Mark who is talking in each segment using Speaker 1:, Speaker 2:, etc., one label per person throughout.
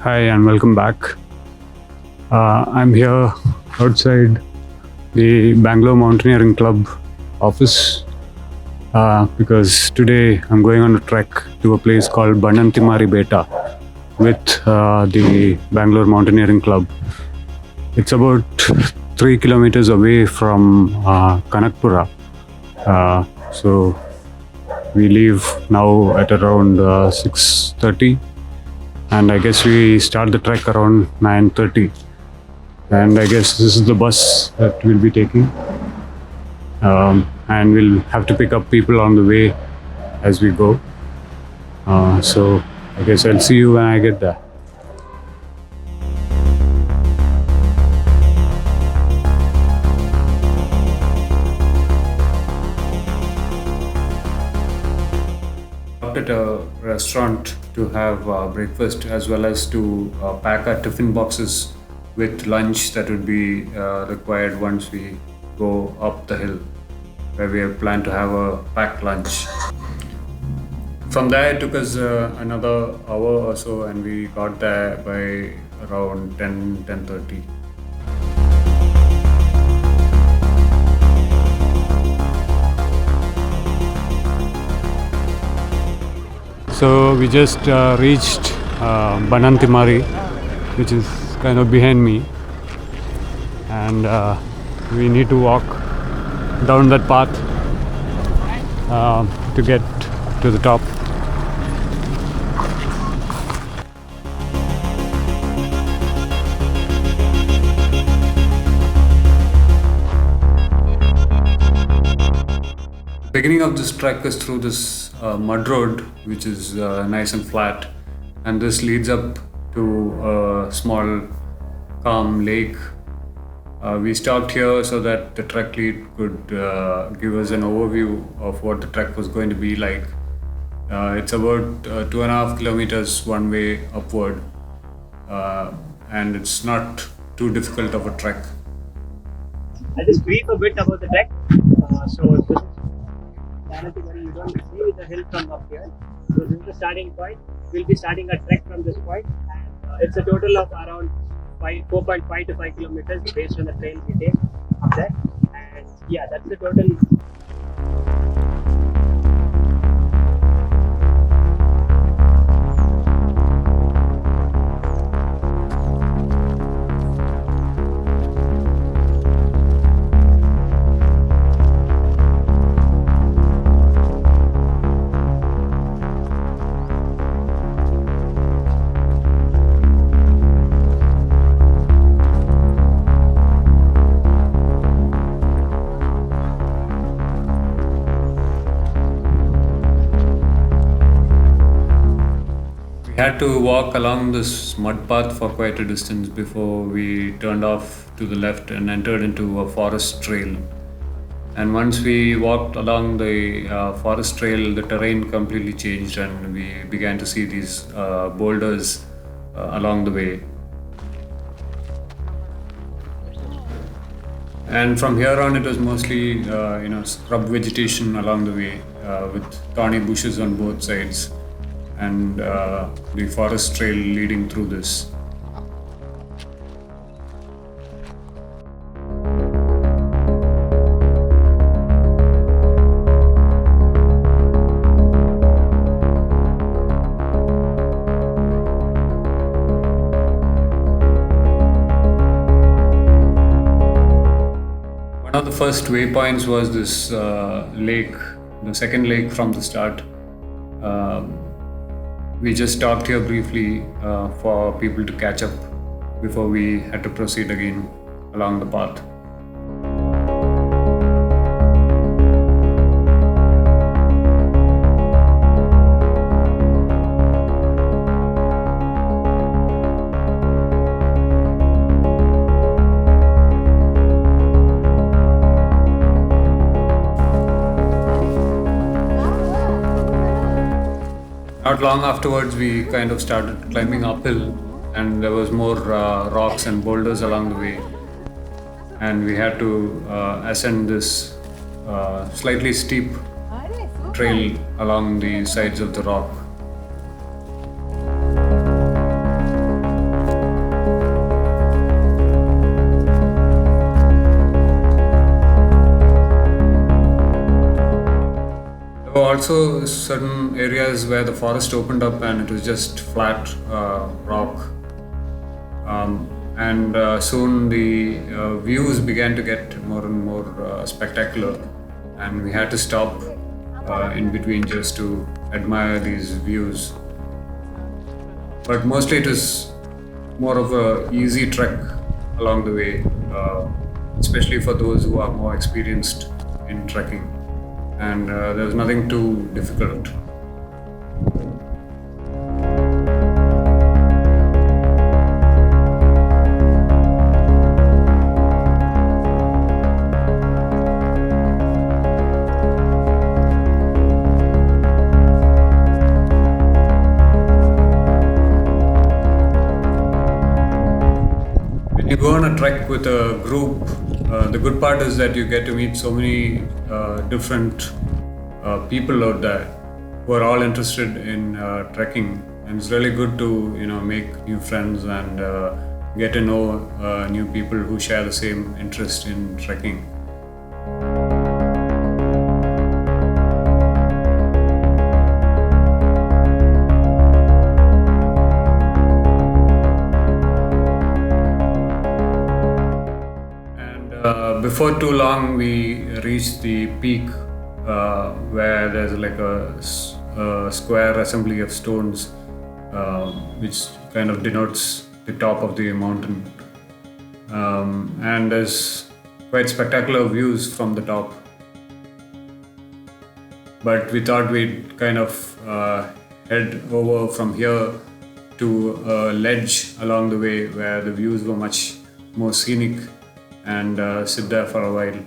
Speaker 1: Hi and welcome back. I'm here outside the Bangalore Mountaineering Club office because today I'm going on a trek to a place called Bananthimari Betta with the Bangalore Mountaineering Club. It's about 3 kilometers away from Kanakpura. So we leave now at around 6:30. And I guess we start the trek around 9:30. And I guess this is the bus that we'll be taking. And we'll have to pick up people on the way as we go. So I guess I'll see you when I get there. At a restaurant to have breakfast as well as to pack our tiffin boxes with lunch that would be required once we go up the hill, where we have planned to have a packed lunch. From there it took us another hour or so, and we got there by around 10:30. So we just reached Bananthimari, which is kind of behind me, and we need to walk down that path to get to the top. The beginning of this trek is through this mud road, which is nice and flat, and this leads up to a small calm lake. We stopped here so that the trek lead could give us an overview of what the trek was going to be like. It's about 2.5 kilometers one way upward, and it's not too difficult of a trek.
Speaker 2: I'll just brief a bit about the trek. So this is Bananthimari. You don't see the hill from up here. So this is the starting point. We'll be starting a trek from this point, and it's a total of around 4.5 to 5 kilometers based on the trails we take up there. And yeah, that's the total.
Speaker 1: We had to walk along this mud path for quite a distance before we turned off to the left and entered into a forest trail. And once we walked along the forest trail, the terrain completely changed, and we began to see these boulders along the way. And from here on, it was mostly scrub vegetation along the way with thorny bushes on both sides, and the forest trail leading through this. One of the first waypoints was this lake, the second lake from the start. We just stopped here briefly for people to catch up before we had to proceed again along the path. Not long afterwards, we kind of started climbing uphill, and there was more rocks and boulders along the way, and we had to ascend this slightly steep trail along the sides of the rock. There were also certain areas where the forest opened up and it was just flat rock. And soon the views began to get more and more spectacular, and we had to stop in between just to admire these views. But mostly it was more of a easy trek along the way, especially for those who are more experienced in trekking. And there was nothing too difficult. When you go on a trek with a group, the good part is that you get to meet so many different people out there who are all interested in trekking, and it's really good to make new friends and get to know new people who share the same interest in trekking. Before too long, we reached the peak where there's like a square assembly of stones, which kind of denotes the top of the mountain. And there's quite spectacular views from the top. But we thought we'd kind of head over from here to a ledge along the way where the views were much more scenic, and sit there for a while.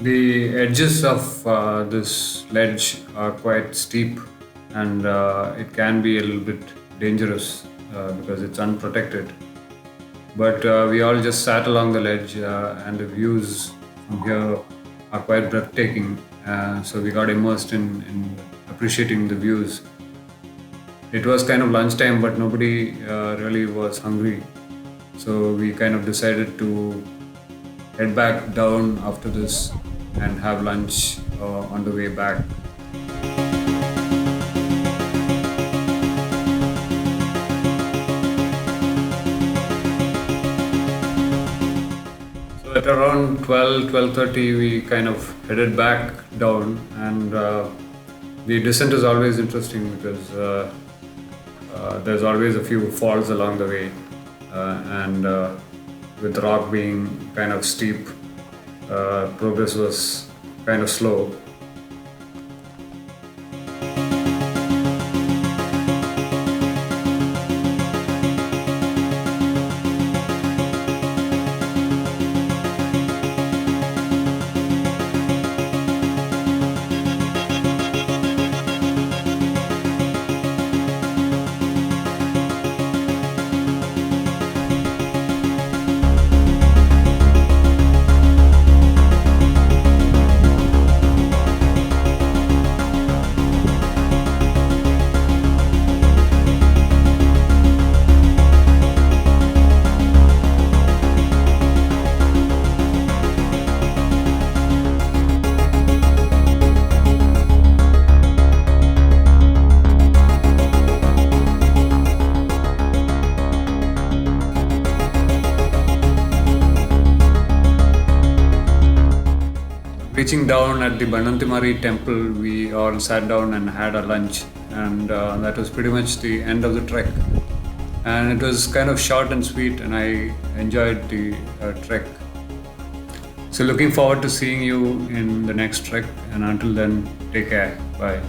Speaker 1: The edges of this ledge are quite steep, and it can be a little bit dangerous because it's unprotected. But we all just sat along the ledge, and the views from here are quite breathtaking. So we got immersed in appreciating the views. It was kind of lunchtime, but nobody really was hungry. So we kind of decided to head back down after this and have lunch on the way back. So at around 12:30 we kind of headed back down, and the descent is always interesting because there's always a few falls along the way, and with the rock being kind of steep, progress was kind of slow. Reaching down at the Bananthimari temple, we all sat down and had a lunch, and that was pretty much the end of the trek. And it was kind of short and sweet, and I enjoyed the trek. So looking forward to seeing you in the next trek, and until then, take care. Bye.